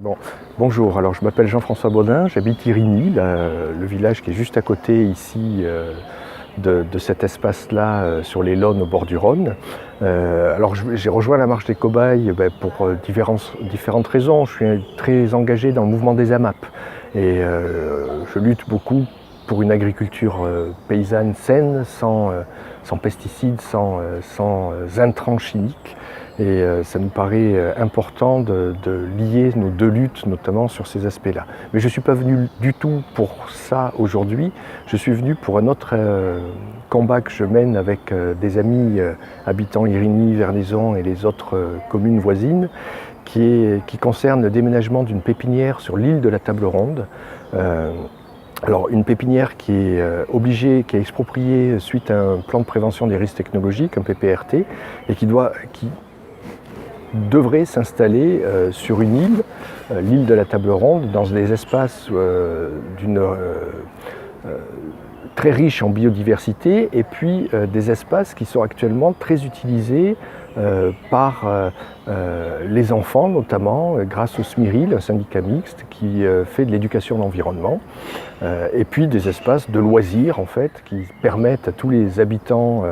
Bon, bonjour, alors je m'appelle Jean-François Baudin, j'habite Irigny, le village qui est juste à côté ici de cet espace-là sur les Launes au bord du Rhône. Alors j'ai rejoint la Marche des Cobayes pour différentes raisons. Je suis très engagé dans le mouvement des AMAP et je lutte beaucoup pour une agriculture paysanne saine, sans pesticides, sans intrants chimiques. Et ça nous paraît important de lier nos deux luttes, notamment sur ces aspects-là. Mais je ne suis pas venu du tout pour ça aujourd'hui. Je suis venu pour un autre combat que je mène avec des amis habitant Irigny, Vernaison et les autres communes voisines, qui concerne le déménagement d'une pépinière sur l'île de la Table Ronde. Alors une pépinière qui est qui est expropriée suite à un plan de prévention des risques technologiques, un PPRT, et qui devrait s'installer sur une île, l'île de la Table Ronde, dans des espaces très riches en biodiversité, et puis des espaces qui sont actuellement très utilisés par les enfants, notamment grâce au SMIRIL, un syndicat mixte qui fait de l'éducation de l'environnement, et puis des espaces de loisirs en fait qui permettent à tous les habitants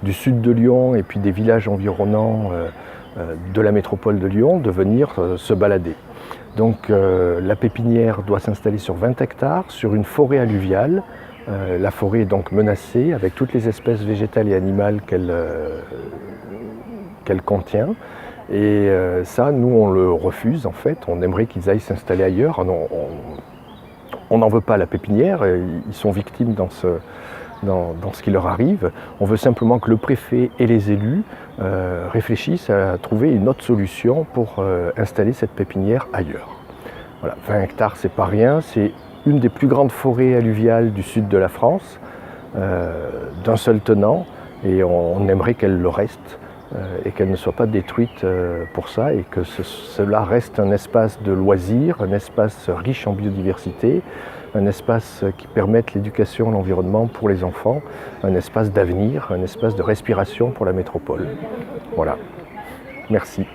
du sud de Lyon et puis des villages environnants de la métropole de Lyon de venir se balader. Donc la pépinière doit s'installer sur 20 hectares, sur une forêt alluviale. La forêt est donc menacée avec toutes les espèces végétales et animales qu'elle contient. Et ça, nous, on le refuse en fait. On aimerait qu'ils aillent s'installer ailleurs. On n'en veut pas à la pépinière. Ils sont victimes dans ce qui leur arrive. On veut simplement que le préfet et les élus réfléchissent à trouver une autre solution pour installer cette pépinière ailleurs. Voilà, 20 hectares, c'est pas rien, c'est une des plus grandes forêts alluviales du sud de la France, d'un seul tenant, et on aimerait qu'elle le reste et qu'elle ne soit pas détruite pour ça, et que cela reste un espace de loisirs, un espace riche en biodiversité, un espace qui permette l'éducation à l'environnement pour les enfants, un espace d'avenir, un espace de respiration pour la métropole. Voilà. Merci.